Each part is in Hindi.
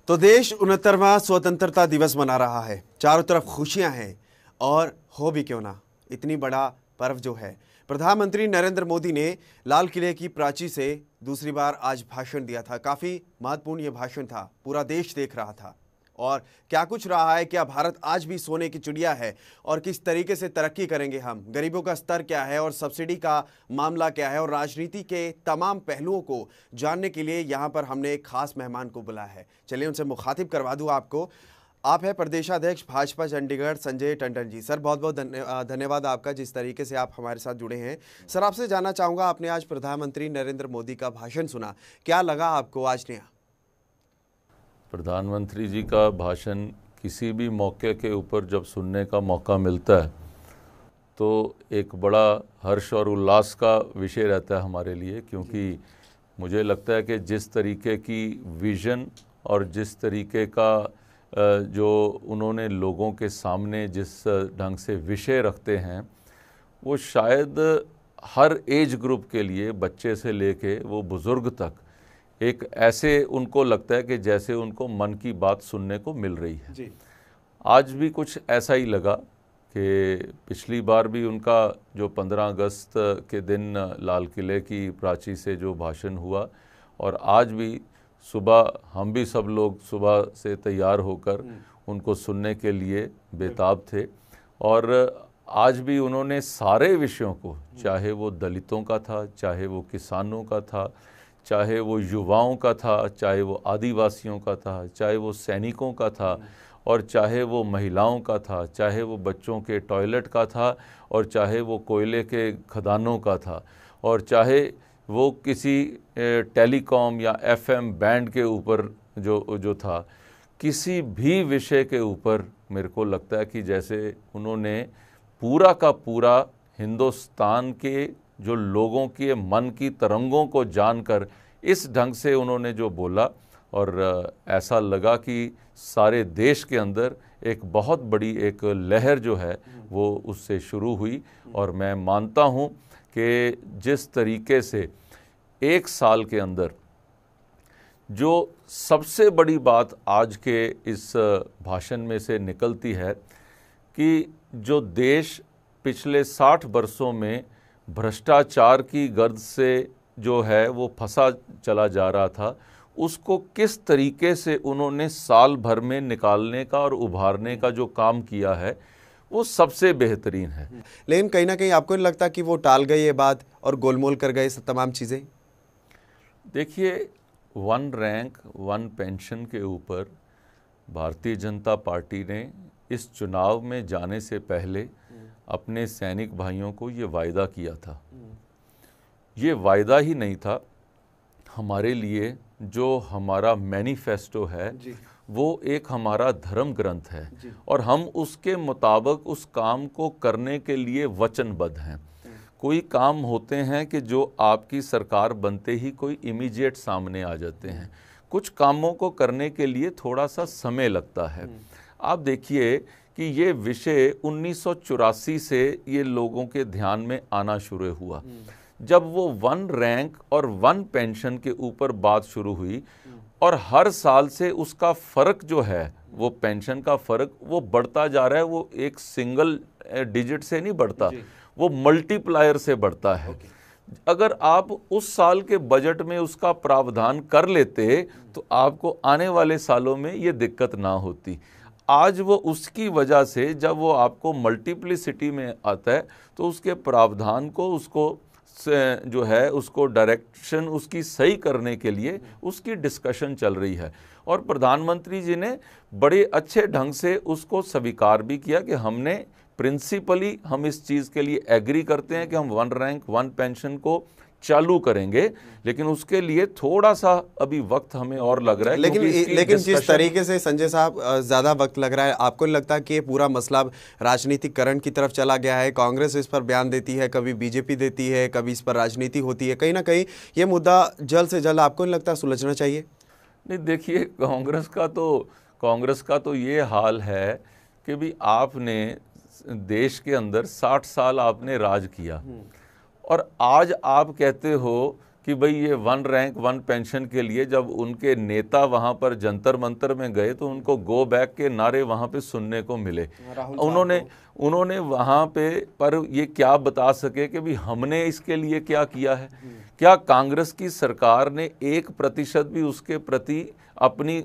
तो देश 69वां स्वतंत्रता दिवस मना रहा है। चारों तरफ खुशियां हैं और हो भी क्यों ना, इतनी बड़ा पर्व जो है। प्रधानमंत्री नरेंद्र मोदी ने लाल किले की प्राची से दूसरी बार आज भाषण दिया था। काफी महत्वपूर्ण ये भाषण था, पूरा देश देख रहा था। और क्या कुछ रहा है, क्या भारत आज भी सोने की चिड़िया है और किस तरीके से तरक्की करेंगे हम, गरीबों का स्तर क्या है और सब्सिडी का मामला क्या है, और राजनीति के तमाम पहलुओं को जानने के लिए यहाँ पर हमने एक खास मेहमान को बुलाया है। चलिए उनसे मुखातिब करवा दूँ आपको। आप हैं प्रदेशाध्यक्ष भाजपा चंडीगढ़ संजय टंडन जी। सर बहुत बहुत धन्यवाद आपका, जिस तरीके से आप हमारे साथ जुड़े हैं। सर आपसे जानना चाहूँगा, आपने आज प्रधानमंत्री नरेंद्र मोदी का भाषण सुना, क्या लगा आपको आज नया? प्रधानमंत्री जी का भाषण किसी भी मौके के ऊपर जब सुनने का मौका मिलता है तो एक बड़ा हर्ष और उल्लास का विषय रहता है हमारे लिए, क्योंकि मुझे लगता है कि जिस तरीके की विज़न और जिस तरीके का जो उन्होंने लोगों के सामने जिस ढंग से विषय रखते हैं, वो शायद हर एज ग्रुप के लिए, बच्चे से लेके वो बुज़ुर्ग तक, एक ऐसे उनको लगता है कि जैसे उनको मन की बात सुनने को मिल रही है जी। आज भी कुछ ऐसा ही लगा कि पिछली बार भी उनका जो 15 अगस्त के दिन लाल किले की प्राची से जो भाषण हुआ, और आज भी सुबह हम भी सब लोग सुबह से तैयार होकर उनको सुनने के लिए बेताब थे। और आज भी उन्होंने सारे विषयों को, चाहे वो दलितों का था, चाहे वो किसानों का था, चाहे वो युवाओं का था, चाहे वो आदिवासियों का था, चाहे वो सैनिकों का था, और चाहे वो महिलाओं का था, चाहे वो बच्चों के टॉयलेट का था, और चाहे वो कोयले के खदानों का था, और चाहे वो किसी टेलीकॉम या एफएम बैंड के ऊपर जो था, किसी भी विषय के ऊपर मेरे को लगता है कि जैसे उन्होंने पूरा का पूरा हिंदुस्तान के जो लोगों के मन की तरंगों को जानकर इस ढंग से उन्होंने जो बोला, और ऐसा लगा कि सारे देश के अंदर एक बहुत बड़ी एक लहर जो है वो उससे शुरू हुई। और मैं मानता हूँ कि जिस तरीके से एक साल के अंदर जो सबसे बड़ी बात आज के इस भाषण में से निकलती है कि जो देश पिछले 60 वर्षों में भ्रष्टाचार की गर्द से जो है वो फंसा चला जा रहा था, उसको किस तरीके से उन्होंने साल भर में निकालने का और उभारने का जो काम किया है वो सबसे बेहतरीन है। लेकिन कहीं ना कहीं आपको नहीं लगता कि वो टाल गए ये बात और गोलमोल कर गए तमाम चीज़ें? देखिए, 1 रैंक 1 पेंशन के ऊपर भारतीय जनता पार्टी ने इस चुनाव में जाने से पहले अपने सैनिक भाइयों को ये वायदा किया था। ये वायदा ही नहीं था, हमारे लिए जो हमारा मैनिफेस्टो है वो एक हमारा धर्म ग्रंथ है, और हम उसके मुताबिक उस काम को करने के लिए वचनबद्ध हैं। कोई काम होते हैं कि जो आपकी सरकार बनते ही कोई इमीडिएट सामने आ जाते हैं, कुछ कामों को करने के लिए थोड़ा सा समय लगता है। आप देखिए कि ये विषय 1984 से ये लोगों के ध्यान में आना शुरू हुआ, जब वो 1 रैंक और 1 पेंशन के ऊपर बात शुरू हुई, और हर साल से उसका फ़र्क जो है, वो पेंशन का फ़र्क वो बढ़ता जा रहा है। वो एक सिंगल डिजिट से नहीं बढ़ता, वो मल्टीप्लायर से बढ़ता है। अगर आप उस साल के बजट में उसका प्रावधान कर लेते तो आपको आने वाले सालों में ये दिक्कत ना होती। आज वो उसकी वजह से जब वो आपको मल्टीप्लिसिटी में आता है तो उसके प्रावधान को, उसको जो है उसको डायरेक्शन उसकी सही करने के लिए उसकी डिस्कशन चल रही है। और प्रधानमंत्री जी ने बड़े अच्छे ढंग से उसको स्वीकार भी किया कि हमने प्रिंसिपली हम इस चीज़ के लिए एग्री करते हैं कि हम 1 रैंक 1 पेंशन को चालू करेंगे, लेकिन उसके लिए थोड़ा सा अभी वक्त हमें और लग रहा है। लेकिन जिस तरीके से संजय साहब ज़्यादा वक्त लग रहा है, आपको नहीं लगता कि ये पूरा मसला राजनीतिकरण की तरफ चला गया है? कांग्रेस इस पर बयान देती है, कभी बीजेपी देती है, कभी इस पर राजनीति होती है। कहीं ना कहीं ये मुद्दा जल्द से जल्द आपको नहीं लगता सुलझना चाहिए? नहीं, देखिए, कांग्रेस का तो ये हाल है कि भी आपने देश के अंदर 60 साल आपने राज किया, और आज आप कहते हो कि भाई ये 1 रैंक 1 पेंशन के लिए जब उनके नेता वहाँ पर जंतर मंतर में गए तो उनको गो बैक के नारे वहाँ पे सुनने को मिले। उन्होंने वहाँ पे पर ये क्या बता सके कि भी हमने इसके लिए क्या किया है? क्या कांग्रेस की सरकार ने 1% भी उसके प्रति अपनी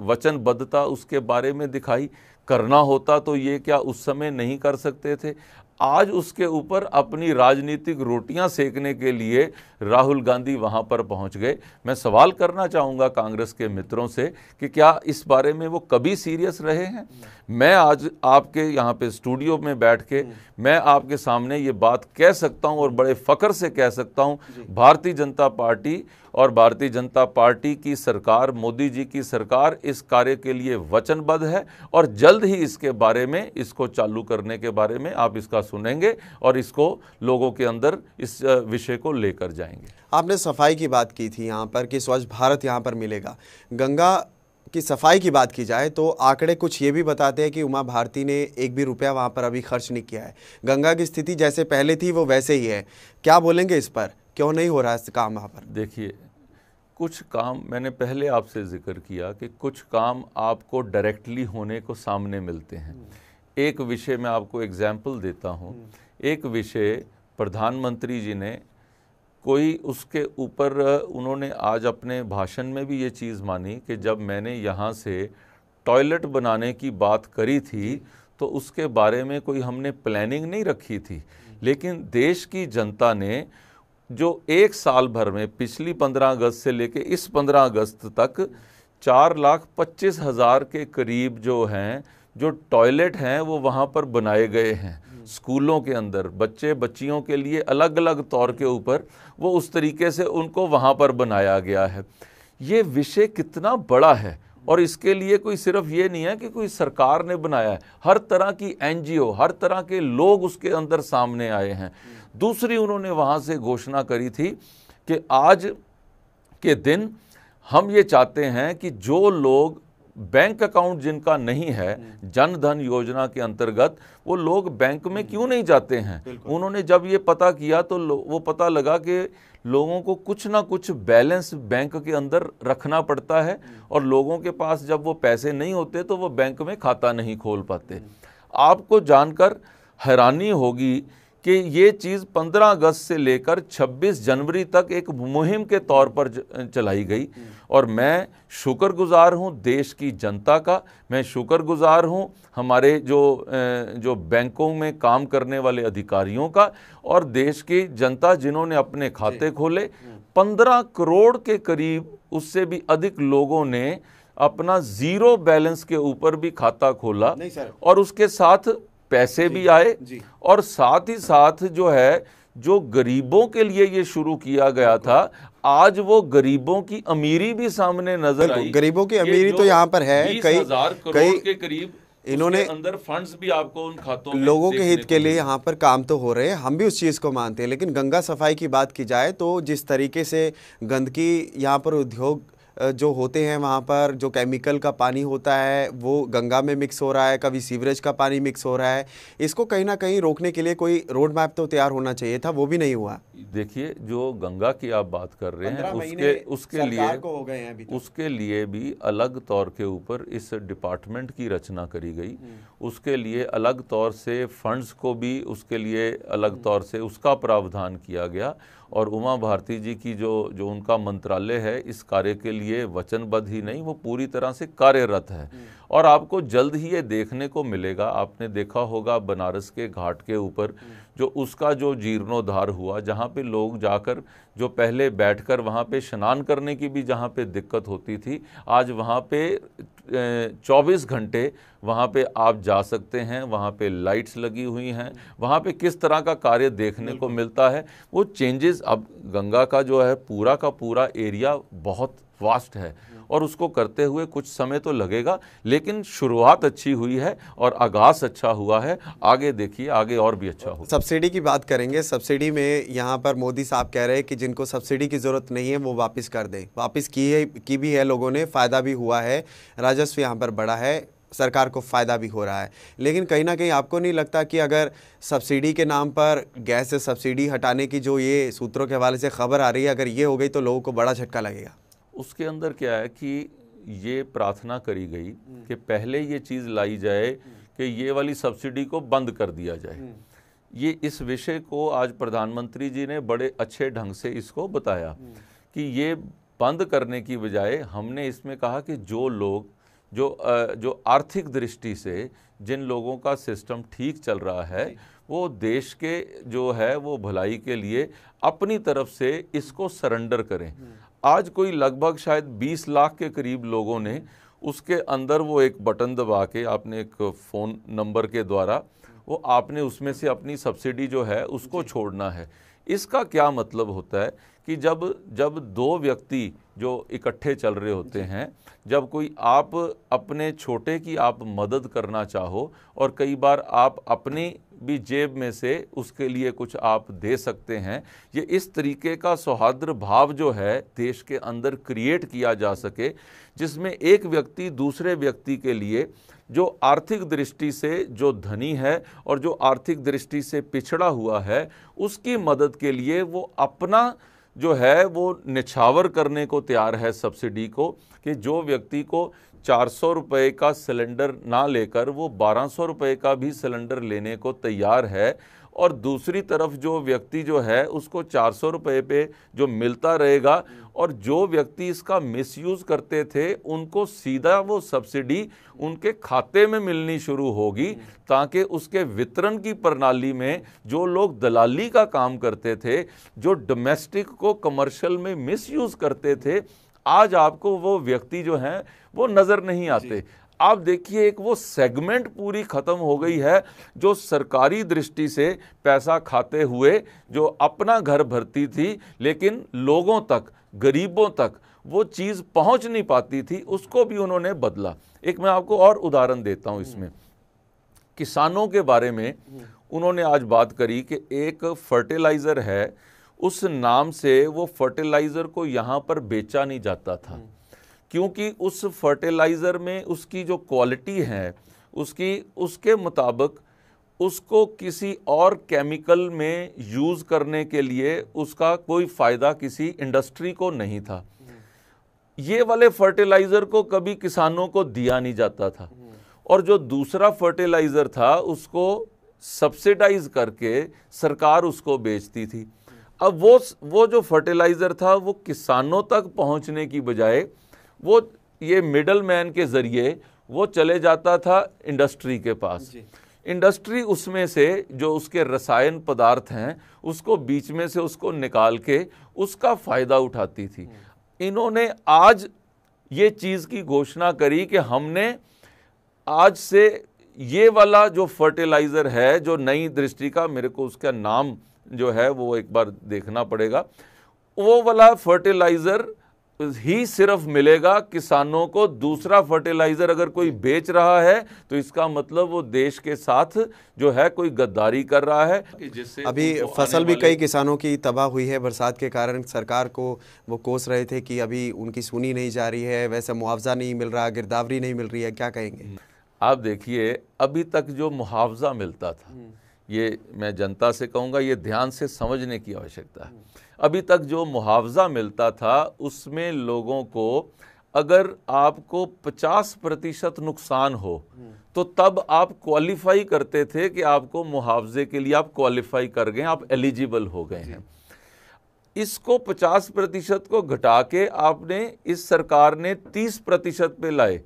वचनबद्धता उसके बारे में दिखाई? करना होता तो ये क्या उस समय नहीं कर सकते थे? आज उसके ऊपर अपनी राजनीतिक रोटियां सेकने के लिए राहुल गांधी वहां पर पहुंच गए। मैं सवाल करना चाहूँगा कांग्रेस के मित्रों से कि क्या इस बारे में वो कभी सीरियस रहे हैं? मैं आज आपके यहाँ पे स्टूडियो में बैठ के मैं आपके सामने ये बात कह सकता हूँ और बड़े फ़ख्र से कह सकता हूँ, भारतीय जनता पार्टी और भारतीय जनता पार्टी की सरकार, मोदी जी की सरकार इस कार्य के लिए वचनबद्ध है और जल्द ही इसके बारे में, इसको चालू करने के बारे में आप इसका सुनेंगे और इसको लोगों के अंदर इस विषय को लेकर जाएंगे। आपने सफाई की बात की थी यहाँ पर कि स्वच्छ भारत यहाँ पर मिलेगा। गंगा की सफाई की बात की जाए तो आंकड़े कुछ ये भी बताते हैं कि उमा भारती ने एक भी रुपया वहाँ पर अभी खर्च नहीं किया है। गंगा की स्थिति जैसे पहले थी वो वैसे ही है। क्या बोलेंगे इस पर, क्यों नहीं हो रहा है काम वहाँ पर? देखिए, कुछ काम मैंने पहले आपसे जिक्र किया कि कुछ काम आपको डायरेक्टली होने को सामने मिलते हैं। एक विषय मैं आपको एग्जाम्पल देता हूँ। एक विषय प्रधानमंत्री जी ने कोई उसके ऊपर उन्होंने आज अपने भाषण में भी ये चीज़ मानी कि जब मैंने यहाँ से टॉयलेट बनाने की बात करी थी तो उसके बारे में कोई हमने प्लानिंग नहीं रखी थी, लेकिन देश की जनता ने जो 1 साल भर में पिछली 15 अगस्त से लेके इस 15 अगस्त तक 4,25,000 के करीब जो हैं जो टॉयलेट हैं वो वहाँ पर बनाए गए हैं। स्कूलों के अंदर बच्चे बच्चियों के लिए अलग अलग तौर के ऊपर वो उस तरीके से उनको वहाँ पर बनाया गया है। ये विषय कितना बड़ा है और इसके लिए कोई सिर्फ ये नहीं है कि कोई सरकार ने बनाया है, हर तरह की NGO, हर तरह के लोग उसके अंदर सामने आए हैं। दूसरी उन्होंने वहाँ से घोषणा करी थी कि आज के दिन हम ये चाहते हैं कि जो लोग बैंक अकाउंट जिनका नहीं है जन धन योजना के अंतर्गत, वो लोग बैंक में क्यों नहीं जाते हैं। उन्होंने जब ये पता किया तो वो पता लगा कि लोगों को कुछ ना कुछ बैलेंस बैंक के अंदर रखना पड़ता है और लोगों के पास जब वो पैसे नहीं होते तो वो बैंक में खाता नहीं खोल पाते। आपको जानकर हैरानी होगी कि ये चीज़ 15 अगस्त से लेकर 26 जनवरी तक एक मुहिम के तौर पर चलाई गई और मैं शुक्रगुजार हूँ देश की जनता का। मैं शुक्रगुजार हूँ हमारे जो बैंकों में काम करने वाले अधिकारियों का और देश की जनता जिन्होंने अपने खाते खोले। 15 करोड़ के करीब, उससे भी अधिक लोगों ने अपना ज़ीरो बैलेंस के ऊपर भी खाता खोला और उसके साथ पैसे भी आए और साथ ही साथ जो है जो गरीबों के लिए ये शुरू किया गया था, आज वो गरीबों की अमीरी भी सामने नजर आई। गरीबों की अमीरी तो यहाँ पर है, कई 20,000 करोड़ के करीब इन्होंने अंदर फंड्स भी आपको उन खातों में लोगों के हित के लिए यहाँ पर काम तो हो रहे हैं, हम भी उस चीज़ को मानते हैं। लेकिन गंगा सफाई की बात की जाए तो जिस तरीके से गंदगी यहाँ पर उद्योग जो होते हैं, वहाँ पर जो केमिकल का पानी होता है वो गंगा में मिक्स हो रहा है, कभी सीवरेज का पानी मिक्स हो रहा है। इसको कहीं ना कहीं रोकने के लिए कोई रोड मैप तो तैयार होना चाहिए था, वो भी नहीं हुआ। देखिए, जो गंगा की आप बात कर रहे हैं उसके लिए भी अलग तौर के ऊपर इस डिपार्टमेंट की रचना करी गई। उसके लिए अलग तौर से फंड्स को भी उसके लिए अलग तौर से उसका प्रावधान किया गया और उमा भारती जी की जो उनका मंत्रालय है इस कार्य के लिए वचनबद्ध ही नहीं, वो पूरी तरह से कार्यरत है। और आपको जल्द ही ये देखने को मिलेगा। आपने देखा होगा बनारस के घाट के ऊपर जो उसका जो जीर्णोद्धार हुआ, जहाँ पे लोग जाकर जो पहले बैठकर वहाँ पे स्नान करने की भी जहाँ पे दिक्कत होती थी, आज वहाँ पे 24 घंटे वहाँ पे आप जा सकते हैं। वहाँ पे लाइट्स लगी हुई हैं, वहाँ पे किस तरह का कार्य देखने को मिलता है। वो चेंजेस, अब गंगा का जो है पूरा का पूरा एरिया बहुत वास्ट है और उसको करते हुए कुछ समय तो लगेगा, लेकिन शुरुआत अच्छी हुई है और आगाज़ अच्छा हुआ है। आगे देखिए, आगे और भी अच्छा होगा। सब्सिडी की बात करेंगे। सब्सिडी में यहाँ पर मोदी साहब कह रहे हैं कि जिनको सब्सिडी की ज़रूरत नहीं है वो वापस कर दें। वापस की भी है लोगों ने, फ़ायदा भी हुआ है, राजस्व यहाँ पर बढ़ा है, सरकार को फ़ायदा भी हो रहा है। लेकिन कहीं ना कहीं आपको नहीं लगता कि अगर सब्सिडी के नाम पर गैस से सब्सिडी हटाने की जो ये सूत्रों के हवाले से खबर आ रही है, अगर ये हो गई तो लोगों को बड़ा झटका लगेगा? उसके अंदर क्या है कि ये प्रार्थना करी गई कि पहले ये चीज़ लाई जाए कि ये वाली सब्सिडी को बंद कर दिया जाए। ये इस विषय को आज प्रधानमंत्री जी ने बड़े अच्छे ढंग से इसको बताया कि ये बंद करने की बजाय हमने इसमें कहा कि जो लोग जो आर्थिक दृष्टि से जिन लोगों का सिस्टम ठीक चल रहा है वो देश के जो है वो भलाई के लिए अपनी तरफ से इसको सरेंडर करें। आज कोई लगभग शायद 20 लाख के करीब लोगों ने उसके अंदर वो एक बटन दबा के आपने एक फ़ोन नंबर के द्वारा वो आपने उसमें से अपनी सब्सिडी जो है उसको छोड़ना है। इसका क्या मतलब होता है कि जब दो व्यक्ति जो इकट्ठे चल रहे होते हैं, जब कोई आप अपने छोटे की आप मदद करना चाहो और कई बार आप अपनी भी जेब में से उसके लिए कुछ आप दे सकते हैं, ये इस तरीके का सौहार्द भाव जो है देश के अंदर क्रिएट किया जा सके जिसमें एक व्यक्ति दूसरे व्यक्ति के लिए जो आर्थिक दृष्टि से जो धनी है और जो आर्थिक दृष्टि से पिछड़ा हुआ है उसकी मदद के लिए वो अपना जो है वो निछावर करने को तैयार है सब्सिडी को, कि जो व्यक्ति को 400 रुपये का सिलेंडर ना लेकर वो 1200 रुपये का भी सिलेंडर लेने को तैयार है, और दूसरी तरफ जो व्यक्ति जो है उसको 400 रुपये पे जो मिलता रहेगा, और जो व्यक्ति इसका मिसयूज़ करते थे उनको सीधा वो सब्सिडी उनके खाते में मिलनी शुरू होगी, ताकि उसके वितरण की प्रणाली में जो लोग दलाली का काम करते थे, जो डोमेस्टिक को कमर्शियल में मिसयूज़ करते थे, आज आपको वो व्यक्ति जो हैं वो नज़र नहीं आते। आप देखिए एक वो सेगमेंट पूरी ख़त्म हो गई है जो सरकारी दृष्टि से पैसा खाते हुए जो अपना घर भरती थी, लेकिन लोगों तक, गरीबों तक वो चीज़ पहुंच नहीं पाती थी, उसको भी उन्होंने बदला। एक मैं आपको और उदाहरण देता हूं इसमें, किसानों के बारे में उन्होंने आज बात करी कि एक फर्टिलाइज़र है, उस नाम से वो फर्टिलाइज़र को यहाँ पर बेचा नहीं जाता था, क्योंकि उस फर्टिलाइज़र में उसकी जो क्वालिटी है उसके मुताबिक उसको किसी और केमिकल में यूज़ करने के लिए उसका कोई फ़ायदा किसी इंडस्ट्री को नहीं था। ये वाले फर्टिलाइज़र को कभी किसानों को दिया नहीं जाता था, और जो दूसरा फर्टिलाइज़र था उसको सब्सिडाइज करके सरकार उसको बेचती थी। अब वो जो फर्टिलाइज़र था वो किसानों तक पहुंचने की बजाय वो ये मिडल मैन के ज़रिए वो चले जाता था इंडस्ट्री के पास। इंडस्ट्री उसमें से जो उसके रसायन पदार्थ हैं उसको बीच में से उसको निकाल के उसका फ़ायदा उठाती थी। इन्होंने आज ये चीज़ की घोषणा करी कि हमने आज से ये वाला जो फर्टिलाइज़र है, जो नई दृष्टि का, मेरे को उसका नाम जो है वो एक बार देखना पड़ेगा, वो वाला फर्टिलाइज़र ही सिर्फ मिलेगा किसानों को। दूसरा फर्टिलाइज़र अगर कोई बेच रहा है तो इसका मतलब वो देश के साथ जो है कोई गद्दारी कर रहा है। जिससे अभी फसल भी कई किसानों की तबाह हुई है बरसात के कारण। सरकार को वो कोस रहे थे कि अभी उनकी सुनी नहीं जा रही है, वैसे मुआवजा नहीं मिल रहा, गिरदावरी नहीं मिल रही है, क्या कहेंगे आप? देखिए अभी तक जो मुआवजा मिलता था, ये मैं जनता से कहूँगा ये ध्यान से समझने की आवश्यकता है। अभी तक जो मुआवजा मिलता था उसमें लोगों को अगर आपको 50% नुकसान हो तो तब आप क्वालिफाई करते थे कि आपको मुआवजे के लिए आप क्वालिफाई कर गए, आप एलिजिबल हो गए हैं। इसको 50% को घटा के आपने इस सरकार ने 30% पे लाए।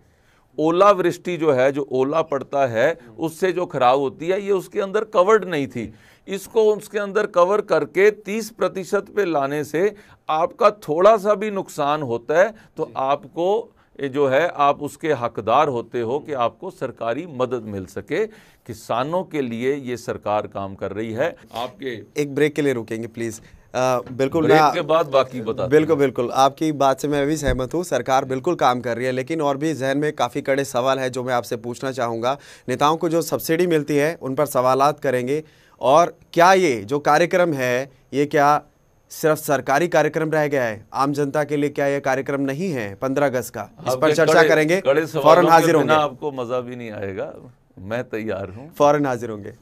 ओलावृष्टि जो है, जो ओला पड़ता है उससे जो खराब होती है, ये उसके अंदर कवर्ड नहीं थी। इसको उसके अंदर कवर करके 30% पे लाने से आपका थोड़ा सा भी नुकसान होता है तो आपको जो है आप उसके हकदार होते हो कि आपको सरकारी मदद मिल सके। किसानों के लिए ये सरकार काम कर रही है। आपके एक ब्रेक के लिए रुकेंगे प्लीज़। बिल्कुल, ब्रेक के बाद बाकी बता। बिल्कुल आपकी बात से मैं भी सहमत हूँ, सरकार बिल्कुल काम कर रही है, लेकिन और भी जहन में काफ़ी कड़े सवाल है जो मैं आपसे पूछना चाहूँगा। नेताओं को जो सब्सिडी मिलती है उन पर सवालात करेंगे, और क्या ये जो कार्यक्रम है ये क्या सिर्फ सरकारी कार्यक्रम रह गया है, आम जनता के लिए क्या यह कार्यक्रम नहीं है 15 अगस्त का? इस आपके पर चर्चा करेंगे, फौरन हाजिर होंगे। आपको मजा भी नहीं आएगा, मैं तैयार हूँ, फौरन हाजिर होंगे।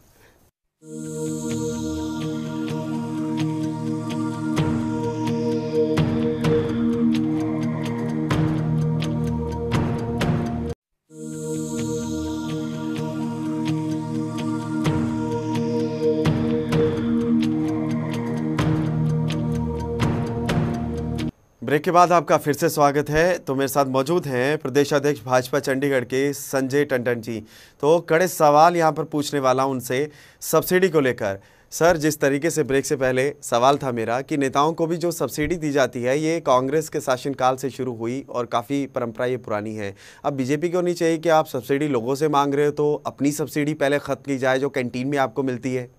ब्रेक के बाद आपका फिर से स्वागत है। तो मेरे साथ मौजूद हैं प्रदेश अध्यक्ष भाजपा चंडीगढ़ के संजय टंडन जी। तो कड़े सवाल यहाँ पर पूछने वाला हूं उनसे सब्सिडी को लेकर। सर, जिस तरीके से ब्रेक से पहले सवाल था मेरा कि नेताओं को भी जो सब्सिडी दी जाती है ये कांग्रेस के शासनकाल से शुरू हुई और काफ़ी परंपरा ये पुरानी है। अब बीजेपी को नहीं चाहिए कि आप सब्सिडी लोगों से मांग रहे हो तो अपनी सब्सिडी पहले ख़त्म की जाए जो कैंटीन में आपको मिलती है?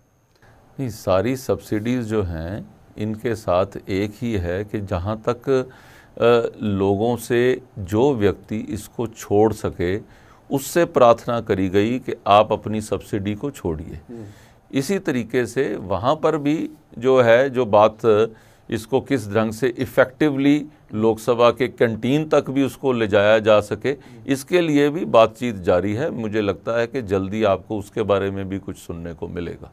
नहीं, सारी सब्सिडीज़ जो हैं इनके साथ एक ही है कि जहाँ तक लोगों से जो व्यक्ति इसको छोड़ सके उससे प्रार्थना करी गई कि आप अपनी सब्सिडी को छोड़िए। इसी तरीके से वहाँ पर भी जो है जो बात इसको किस ढंग से इफ़ेक्टिवली लोकसभा के कैंटीन तक भी उसको ले जाया जा सके, इसके लिए भी बातचीत जारी है। मुझे लगता है कि जल्दी आपको उसके बारे में भी कुछ सुनने को मिलेगा।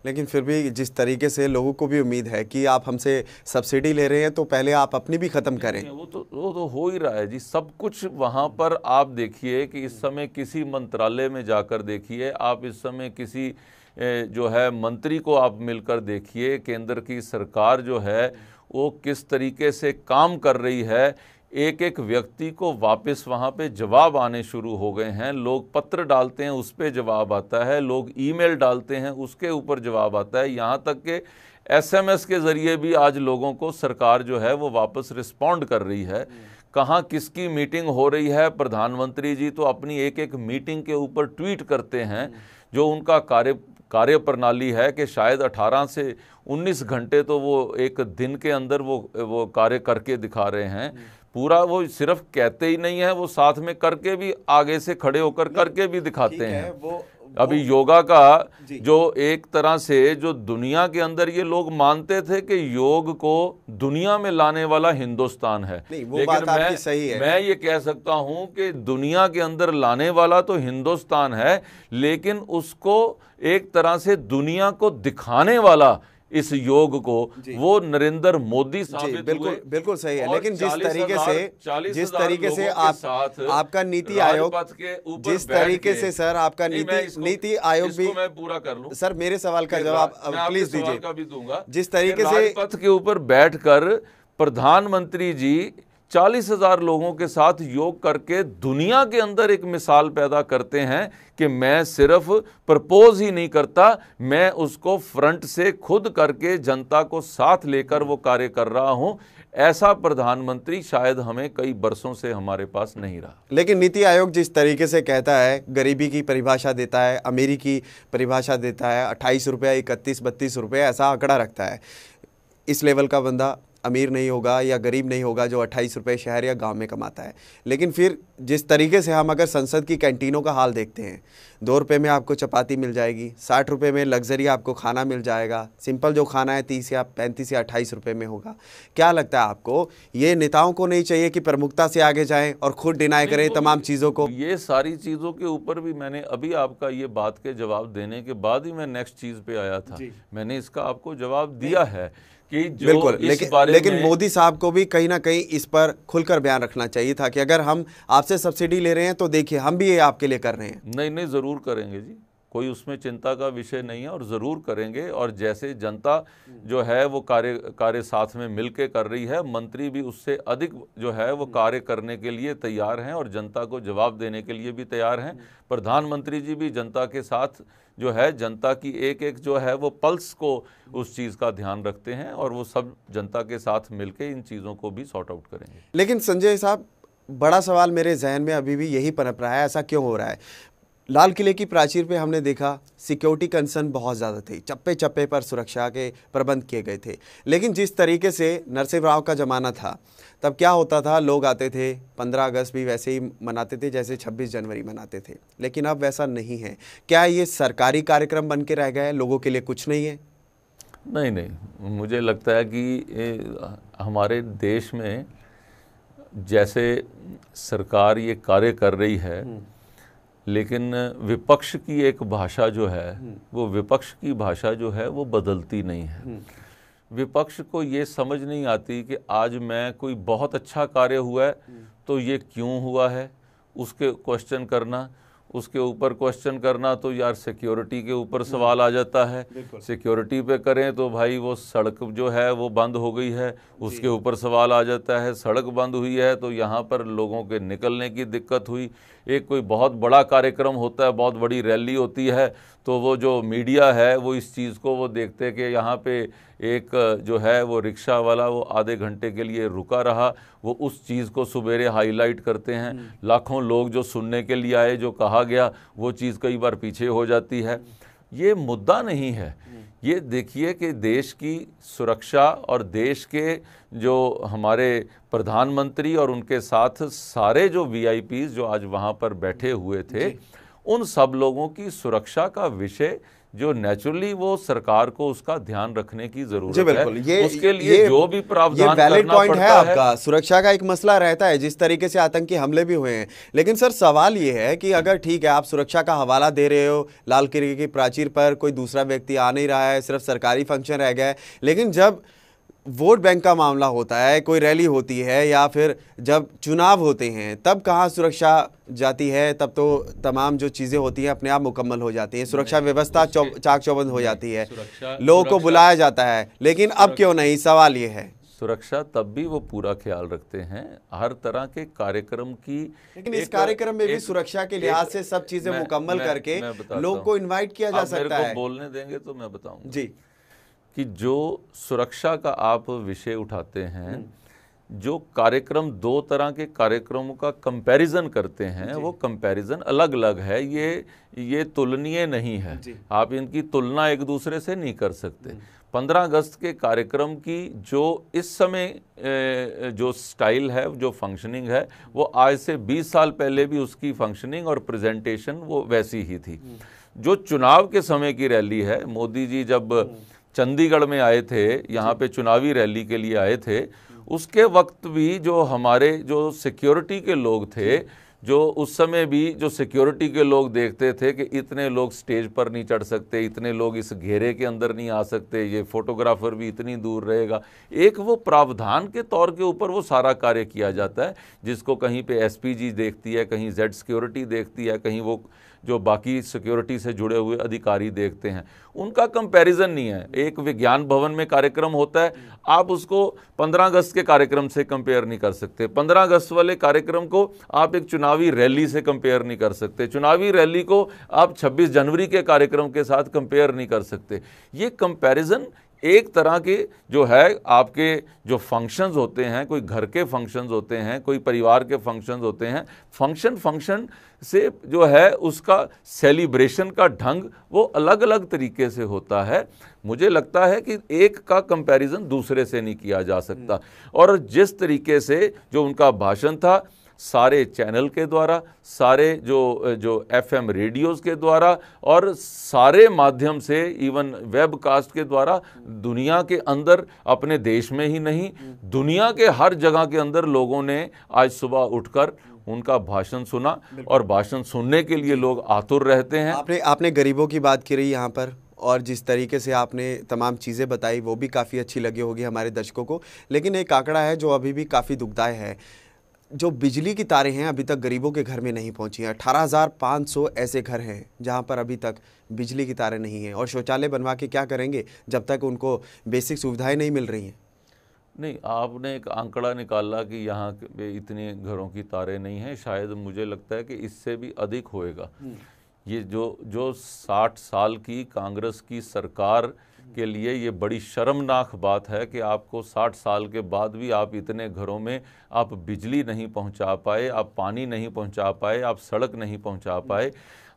लेकिन फिर भी जिस तरीके से लोगों को भी उम्मीद है कि आप हमसे सब्सिडी ले रहे हैं तो पहले आप अपनी भी ख़त्म करें। वो तो हो ही रहा है जी, सब कुछ वहाँ पर। आप देखिए कि इस समय किसी मंत्रालय में जाकर देखिए, आप इस समय किसी जो है मंत्री को आप मिलकर देखिए, केंद्र की सरकार जो है वो किस तरीके से काम कर रही है। एक एक व्यक्ति को वापस वहाँ पे जवाब आने शुरू हो गए हैं। लोग पत्र डालते हैं, उस पर जवाब आता है, लोग ईमेल डालते हैं, उसके ऊपर जवाब आता है, यहाँ तक कि SMS के ज़रिए भी आज लोगों को सरकार जो है वो वापस रिस्पॉन्ड कर रही है। कहाँ किसकी मीटिंग हो रही है, प्रधानमंत्री जी तो अपनी एक एक मीटिंग के ऊपर ट्वीट करते हैं। जो उनका कार्य प्रणाली है कि शायद 18 से 19 घंटे तो वो एक दिन के अंदर वो कार्य करके दिखा रहे हैं। पूरा वो सिर्फ कहते ही नहीं है, वो साथ में करके भी आगे से खड़े होकर करके भी दिखाते हैं। अभी योगा का जो एक तरह से जो दुनिया के अंदर ये लोग मानते थे कि योग को दुनिया में लाने वाला हिंदुस्तान है, लेकिन मैं ये कह सकता हूं कि दुनिया के अंदर लाने वाला तो हिंदुस्तान है, लेकिन उसको एक तरह से दुनिया को दिखाने वाला इस योग को वो नरेंद्र मोदी साबित हुए। बिल्कुल सही है। लेकिन जिस तरीके से आपका नीति आयोग, जिस तरीके से सर आपका नीति आयोग भी, मैं पूरा कर लूं सर, मेरे सवाल का जवाब प्लीज दीजिए। का भी दूंगा। जिस तरीके से पथ के ऊपर बैठकर प्रधानमंत्री जी 40,000 लोगों के साथ योग करके दुनिया के अंदर एक मिसाल पैदा करते हैं कि मैं सिर्फ प्रपोज ही नहीं करता, मैं उसको फ्रंट से खुद करके जनता को साथ लेकर वो कार्य कर रहा हूं। ऐसा प्रधानमंत्री शायद हमें कई बरसों से हमारे पास नहीं रहा। लेकिन नीति आयोग जिस तरीके से कहता है, गरीबी की परिभाषा देता है, अमीरी की परिभाषा देता है, 28 रुपये, 31-32 रुपये ऐसा आंकड़ा रखता है। इस लेवल का बंदा अमीर नहीं होगा या गरीब नहीं होगा जो 28 रुपये शहर या गांव में कमाता है। लेकिन फिर जिस तरीके से हम अगर संसद की कैंटीनों का हाल देखते हैं, 2 रुपये में आपको चपाती मिल जाएगी, 60 रुपये में लग्जरी आपको खाना मिल जाएगा, सिंपल जो खाना है 30 या 35 या 28 रुपये में होगा। क्या लगता है आपको, ये नेताओं को नहीं चाहिए कि प्रमुखता से आगे जाएं और खुद डिनाई करें तमाम चीज़ों को? ये सारी चीज़ों के ऊपर भी मैंने अभी आपका ये बात के जवाब देने के बाद ही मैं नेक्स्ट चीज़ पे आया था। मैंने इसका आपको जवाब दिया है कि जो बिल्कुल, लेकिन मोदी साहब को भी कहीं ना कहीं इस पर खुलकर बयान रखना चाहिए था कि अगर हम आपसे सब्सिडी ले रहे हैं तो देखिए हम भी ये आपके लिए कर रहे हैं। नहीं, ज़रूर करेंगे जी, कोई उसमें चिंता का विषय नहीं है, और ज़रूर करेंगे। और जैसे जनता जो है वो कार्य साथ में मिलके कर रही है, मंत्री भी उससे अधिक जो है वो कार्य करने के लिए तैयार हैं और जनता को जवाब देने के लिए भी तैयार हैं। प्रधानमंत्री जी भी जनता के साथ जो है, जनता की एक एक जो है वो पल्स को, उस चीज़ का ध्यान रखते हैं और वो सब जनता के साथ मिलके इन चीज़ों को भी सॉर्ट आउट करेंगे। लेकिन संजय साहब, बड़ा सवाल मेरे जहन में अभी भी यही पनप रहा है, ऐसा क्यों हो रहा है? लाल किले की प्राचीर पे हमने देखा सिक्योरिटी कंसर्न बहुत ज़्यादा थी, चप्पे चप्पे पर सुरक्षा के प्रबंध किए गए थे। लेकिन जिस तरीके से नरसिंह राव का ज़माना था, तब क्या होता था, लोग आते थे, 15 अगस्त भी वैसे ही मनाते थे जैसे 26 जनवरी मनाते थे। लेकिन अब वैसा नहीं है। क्या ये सरकारी कार्यक्रम बन के रह गए, लोगों के लिए कुछ नहीं है? नहीं नहीं, मुझे लगता है कि हमारे देश में जैसे सरकार ये कार्य कर रही है, लेकिन विपक्ष की एक भाषा जो है, वो विपक्ष की भाषा जो है वो बदलती नहीं है। विपक्ष को ये समझ नहीं आती कि आज मैं कोई बहुत अच्छा कार्य हुआ है तो ये क्यों हुआ है, उसके क्वेश्चन करना, उसके ऊपर क्वेश्चन करना तो यार सिक्योरिटी के ऊपर सवाल आ जाता है। सिक्योरिटी पे करें तो भाई वो सड़क जो है वो बंद हो गई है, उसके ऊपर सवाल आ जाता है। सड़क बंद हुई है तो यहाँ पर लोगों के निकलने की दिक्कत हुई। एक कोई बहुत बड़ा कार्यक्रम होता है, बहुत बड़ी रैली होती है, तो वो जो मीडिया है वो इस चीज़ को वो देखते कि यहाँ पे एक जो है वो रिक्शा वाला वो आधे घंटे के लिए रुका रहा, वो उस चीज़ को सुबेरे हाईलाइट करते हैं। लाखों लोग जो सुनने के लिए आए, जो कहा गया वो चीज़ कई बार पीछे हो जाती है। ये मुद्दा नहीं है। ये देखिए कि देश की सुरक्षा और देश के जो हमारे प्रधानमंत्री और उनके साथ सारे जो वीआईपीज़ जो आज वहाँ पर बैठे हुए थे, उन सब लोगों की सुरक्षा का विषय जो नेचुरली वो सरकार को उसका ध्यान रखने की जरूरत है। उसके लिए जो भी प्रावधान वैलिड करना पॉइंट है पड़ता आपका। सुरक्षा का एक मसला रहता है, जिस तरीके से आतंकी हमले भी हुए हैं। लेकिन सर सवाल ये है कि अगर ठीक है आप सुरक्षा का हवाला दे रहे हो, लाल किले की प्राचीर पर कोई दूसरा व्यक्ति आ नहीं रहा है, सिर्फ सरकारी फंक्शन रह गया है, लेकिन जब वोट बैंक का मामला होता है, कोई रैली होती है या फिर जब चुनाव होते हैं, तब कहाँ सुरक्षा जाती है? तब तो तमाम जो चीज़ें होती हैं अपने आप मुकम्मल हो जाती हैं, सुरक्षा व्यवस्था चाक चौबंद हो जाती है, लोगों को बुलाया जाता है। लेकिन अब क्यों नहीं? सवाल ये है। सुरक्षा तब भी वो पूरा ख्याल रखते हैं हर तरह के कार्यक्रम की। लेकिन इस कार्यक्रम में भी सुरक्षा के लिहाज से सब चीजें मुकम्मल करके लोग को इनवाइट किया जा सकता है। बोलने देंगे तो मैं बताऊंगा जी कि जो सुरक्षा का आप विषय उठाते हैं, जो कार्यक्रम दो तरह के कार्यक्रमों का कंपैरिजन करते हैं, वो कंपैरिजन अलग अलग है। ये तुलनीय नहीं है। आप इनकी तुलना एक दूसरे से नहीं कर सकते। 15 अगस्त के कार्यक्रम की जो इस समय जो स्टाइल है, जो फंक्शनिंग है, वो आज से 20 साल पहले भी उसकी फंक्शनिंग और प्रेजेंटेशन वो वैसी ही थी। जो चुनाव के समय की रैली है, मोदी जी जब चंडीगढ़ में आए थे, यहाँ पे चुनावी रैली के लिए आए थे, उसके वक्त भी जो हमारे जो सिक्योरिटी के लोग थे, जो उस समय भी जो सिक्योरिटी के लोग देखते थे कि इतने लोग स्टेज पर नहीं चढ़ सकते, इतने लोग इस घेरे के अंदर नहीं आ सकते, ये फोटोग्राफर भी इतनी दूर रहेगा। एक वो प्रावधान के तौर के ऊपर वो सारा कार्य किया जाता है, जिसको कहीं पे एसपीजी देखती है, कहीं जेड सिक्योरिटी देखती है, कहीं वो जो बाकी सिक्योरिटी से जुड़े हुए अधिकारी देखते हैं। उनका कंपैरिजन नहीं है। एक विज्ञान भवन में कार्यक्रम होता है, आप उसको 15 अगस्त के कार्यक्रम से कंपेयर नहीं कर सकते। 15 अगस्त वाले कार्यक्रम को आप एक चुनावी रैली से कंपेयर नहीं कर सकते। चुनावी रैली को आप 26 जनवरी के कार्यक्रम के साथ कंपेयर नहीं कर सकते। ये कंपैरिजन एक तरह के जो है आपके जो फंक्शंस होते हैं, कोई घर के फंक्शंस होते हैं, कोई परिवार के फंक्शंस होते हैं, फंक्शन से जो है उसका सेलिब्रेशन का ढंग वो अलग अलग तरीके से होता है। मुझे लगता है कि एक का कंपैरिजन दूसरे से नहीं किया जा सकता। और जिस तरीके से जो उनका भाषण था, सारे चैनल के द्वारा, सारे जो एफएम रेडियोज़ के द्वारा और सारे माध्यम से, इवन वेबकास्ट के द्वारा, दुनिया के अंदर, अपने देश में ही नहीं, दुनिया के हर जगह के अंदर लोगों ने आज सुबह उठकर उनका भाषण सुना और भाषण सुनने के लिए लोग आतुर रहते हैं। आपने गरीबों की बात की रही यहाँ पर, और जिस तरीके से आपने तमाम चीज़ें बताई वो भी काफ़ी अच्छी लगी होगी हमारे दर्शकों को। लेकिन एक आंकड़ा है जो अभी भी काफ़ी दुखदायक है। जो बिजली की तारें हैं अभी तक गरीबों के घर में नहीं पहुंची हैं। 18,500 ऐसे घर हैं जहां पर अभी तक बिजली की तारें नहीं हैं, और शौचालय बनवा के क्या करेंगे जब तक उनको बेसिक सुविधाएं नहीं मिल रही हैं। नहीं, आपने एक आंकड़ा निकाला कि यहाँ पे इतने घरों की तारें नहीं हैं, शायद मुझे लगता है कि इससे भी अधिक होएगा। ये जो 60 साल की कांग्रेस की सरकार के लिए ये बड़ी शर्मनाक बात है कि आपको 60 साल के बाद भी आप इतने घरों में आप बिजली नहीं पहुंचा पाए, आप पानी नहीं पहुंचा पाए, आप सड़क नहीं पहुंचा पाए।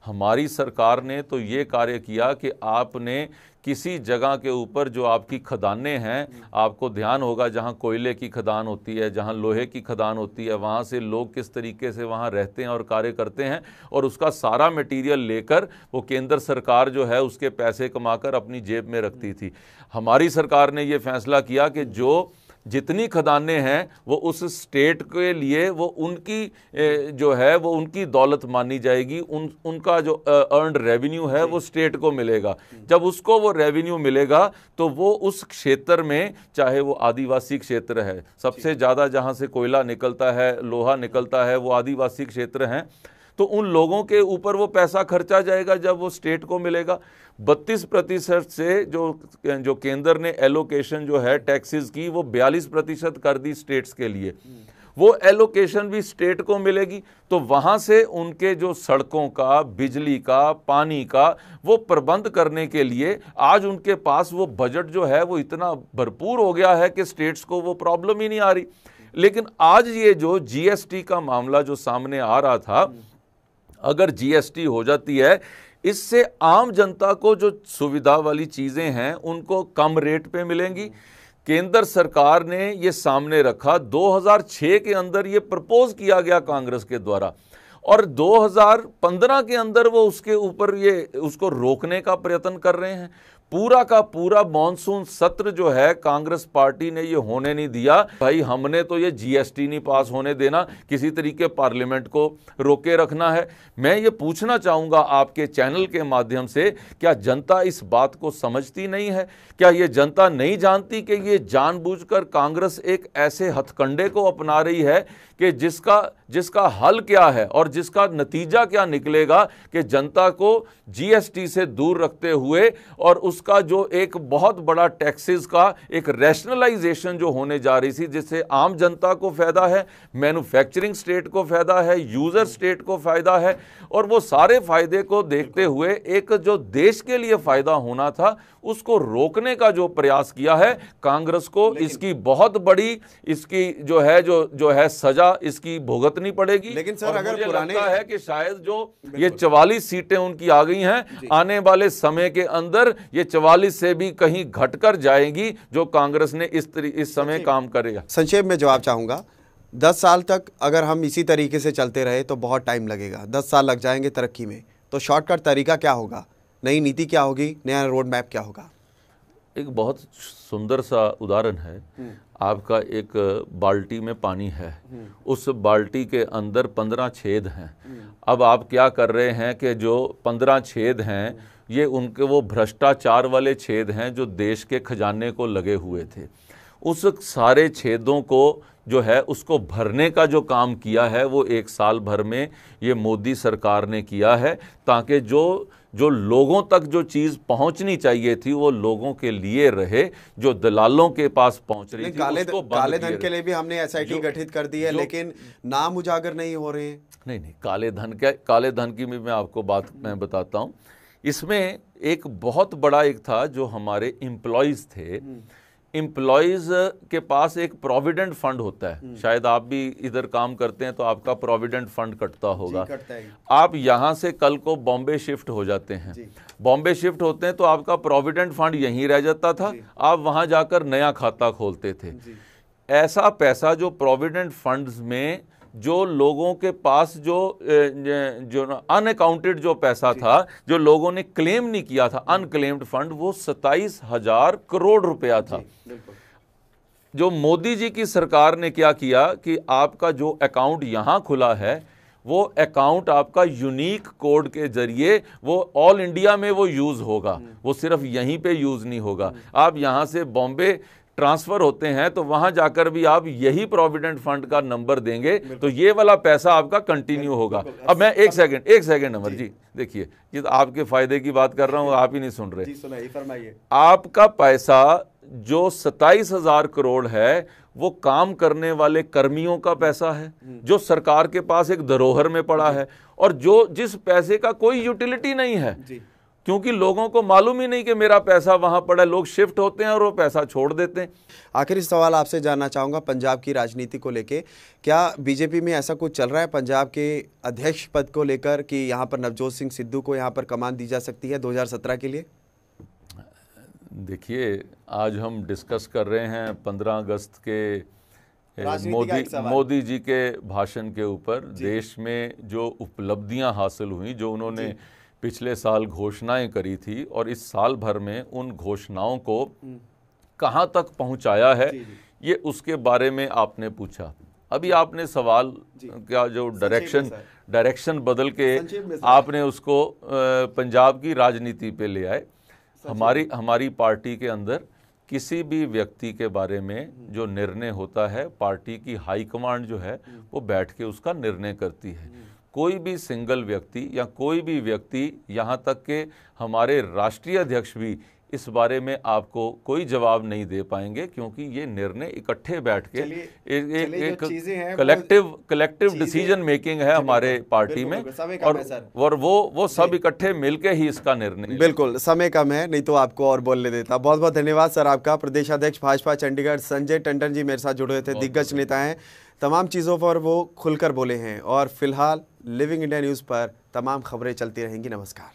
हमारी सरकार ने तो ये कार्य किया कि आपने किसी जगह के ऊपर जो आपकी खदानें हैं, आपको ध्यान होगा जहां कोयले की खदान होती है, जहां लोहे की खदान होती है, वहां से लोग किस तरीके से वहां रहते हैं और कार्य करते हैं, और उसका सारा मटेरियल लेकर वो केंद्र सरकार जो है उसके पैसे कमाकर अपनी जेब में रखती थी। हमारी सरकार ने ये फैसला किया कि जो जितनी खदानें हैं वो उस स्टेट के लिए वो उनकी जो है वो उनकी दौलत मानी जाएगी, उनका जो अर्नड रेवेन्यू है वो स्टेट को मिलेगा। जब उसको वो रेवेन्यू मिलेगा तो वो उस क्षेत्र में, चाहे वो आदिवासी क्षेत्र है, सबसे ज़्यादा जहाँ से कोयला निकलता है, लोहा निकलता है, वो आदिवासी क्षेत्र हैं, तो उन लोगों के ऊपर वो पैसा खर्चा जाएगा जब वो स्टेट को मिलेगा। 32% से जो केंद्र ने एलोकेशन जो है टैक्सेस की वो 42% कर दी स्टेट्स के लिए, वो एलोकेशन भी स्टेट को मिलेगी। तो वहाँ से उनके जो सड़कों का, बिजली का, पानी का वो प्रबंध करने के लिए आज उनके पास वो बजट जो है वो इतना भरपूर हो गया है कि स्टेट्स को वो प्रॉब्लम ही नहीं आ रही। लेकिन आज ये जो जीएसटी का मामला जो सामने आ रहा था, अगर जीएसटी हो जाती है, इससे आम जनता को जो सुविधा वाली चीज़ें हैं उनको कम रेट पे मिलेंगी। केंद्र सरकार ने ये सामने रखा, 2006 के अंदर ये प्रपोज किया गया कांग्रेस के द्वारा, और 2015 के अंदर वो उसके ऊपर ये उसको रोकने का प्रयत्न कर रहे हैं। पूरा का पूरा मॉनसून सत्र जो है कांग्रेस पार्टी ने ये होने नहीं दिया। भाई हमने तो ये जीएसटी नहीं पास होने देना, किसी तरीके पार्लियामेंट को रोके रखना है। मैं ये पूछना चाहूँगा आपके चैनल के माध्यम से, क्या जनता इस बात को समझती नहीं है? क्या ये जनता नहीं जानती कि ये जानबूझकर कांग्रेस एक ऐसे हथकंडे को अपना रही है कि जिसका हल क्या है और जिसका नतीजा क्या निकलेगा कि जनता को जीएसटी से दूर रखते हुए और उसका जो एक बहुत बड़ा टैक्सेस का एक रैशनलाइजेशन जो होने जा रही थी, जिससे आम जनता को फायदा है, मैन्युफैक्चरिंग स्टेट को फायदा है, यूजर स्टेट को फायदा है, और वो सारे फायदे को देखते हुए एक जो देश के लिए फायदा होना था उसको रोकने का जो प्रयास किया है कांग्रेस को, इसकी बहुत बड़ी इसकी जो है सजा इसकी भुगतनी पड़ेगी। लेकिन सर अगर पुराने है कि शायद जो ये 44 सीटें उनकी आ गई हैं, आने वाले समय के अंदर ये 44 से भी कहीं घटकर जाएंगी जो कांग्रेस ने इस समय काम करेगा। संक्षेप में जवाब चाहूंगा, 10 साल तक अगर हम इसी तरीके से चलते रहे तो बहुत टाइम लगेगा, 10 साल लग जाएंगे तरक्की में। तो शॉर्टकट तरीका क्या होगा, नई नीति क्या होगी, नया रोड मैप क्या होगा? एक बहुत सुंदर सा उदाहरण है, आपका एक बाल्टी में पानी है, उस बाल्टी के अंदर 15 छेद हैं। अब आप क्या कर रहे हैं कि जो 15 छेद हैं ये उनके वो भ्रष्टाचार वाले छेद हैं जो देश के खजाने को लगे हुए थे। उस सारे छेदों को जो है उसको भरने का जो काम किया है वो 1 साल भर में ये मोदी सरकार ने किया है, ताकि जो लोगों तक जो चीज़ पहुंचनी चाहिए थी वो लोगों के लिए रहे, जो दलालों के पास पहुंच रही थी उसको काले धन के लिए भी हमने एसआईटी गठित कर दी है, लेकिन नाम उजागर नहीं हो रहे हैं। नहीं, काले धन की मैं आपको बात मैं बताता हूँ। इसमें एक बहुत बड़ा एक था जो हमारे एम्प्लॉयज़ थे, एम्प्लॉयज़ के पास एक प्रोविडेंट फंड होता है, शायद आप भी इधर काम करते हैं तो आपका प्रोविडेंट फंड कटता होगा। आप यहाँ से कल को बॉम्बे शिफ्ट हो जाते हैं, बॉम्बे शिफ्ट होते हैं तो आपका प्रोविडेंट फंड यहीं रह जाता था, आप वहाँ जाकर नया खाता खोलते थे। ऐसा पैसा जो प्रोविडेंट फंड्स में जो लोगों के पास जो अनअकाउंटेड जो पैसा था, जो लोगों ने क्लेम नहीं किया था, अनक्लेम्ड फंड, वो 27,000 करोड़ रुपया था। जो मोदी जी की सरकार ने क्या किया कि आपका जो अकाउंट यहाँ खुला है वो अकाउंट आपका यूनिक कोड के जरिए वो ऑल इंडिया में वो यूज़ होगा, वो सिर्फ यहीं पे यूज़ नहीं होगा। आप यहाँ से बॉम्बे ट्रांसफ़र होते हैं तो वहाँ जाकर भी आप यही प्रोविडेंट फंड का नंबर देंगे तो ये वाला पैसा आपका कंटिन्यू होगा। अब मैं एक सेकंड अमर जी, देखिए ये तो आपके फ़ायदे की बात कर रहा हूँ, आप ही नहीं सुन रहे। आपका पैसा जो 27,000 करोड़ है वो काम करने वाले कर्मियों का पैसा है जो सरकार के पास एक धरोहर में पड़ा है, और जिस पैसे का कोई यूटिलिटी नहीं है, क्योंकि लोगों को मालूम ही नहीं कि मेरा पैसा वहाँ पड़ा है। लोग शिफ्ट होते हैं और वो पैसा छोड़ देते हैं। आखिरी सवाल आपसे जानना चाहूँगा पंजाब की राजनीति को लेके, क्या बीजेपी में ऐसा कुछ चल रहा है पंजाब के अध्यक्ष पद को लेकर कि यहाँ पर नवजोत सिंह सिद्धू को यहाँ पर कमान दी जा सकती है 2017 के लिए? देखिए, आज हम डिस्कस कर रहे हैं 15 अगस्त के मोदी जी के भाषण के ऊपर। देश में जो उपलब्धियां हासिल हुई, जो उन्होंने पिछले साल घोषणाएं करी थी और इस साल भर में उन घोषणाओं को कहां तक पहुंचाया है, ये उसके बारे में आपने पूछा। अभी आपने सवाल का जो डायरेक्शन बदल के आपने उसको पंजाब की राजनीति पे ले आए। हमारी पार्टी के अंदर किसी भी व्यक्ति के बारे में जो निर्णय होता है, पार्टी की हाईकमांड जो है वो बैठ के उसका निर्णय करती है। कोई भी सिंगल व्यक्ति या कोई भी व्यक्ति, यहाँ तक के हमारे राष्ट्रीय अध्यक्ष भी इस बारे में आपको कोई जवाब नहीं दे पाएंगे, क्योंकि ये निर्णय इकट्ठे बैठ के एक कलेक्टिव डिसीजन मेकिंग है हमारे पार्टी में, और वो सब इकट्ठे मिलके ही इसका निर्णय। बिल्कुल, समय कम है, नहीं तो आपको और बोलने देता। बहुत बहुत धन्यवाद सर आपका। प्रदेशाध्यक्ष भाजपा चंडीगढ़ संजय टंडन जी मेरे साथ जुड़े हुए थे, दिग्गज नेता हैं, तमाम चीज़ों पर वो खुलकर बोले हैं। और फिलहाल लिविंग इंडिया न्यूज़ पर तमाम खबरें चलती रहेंगी। नमस्कार।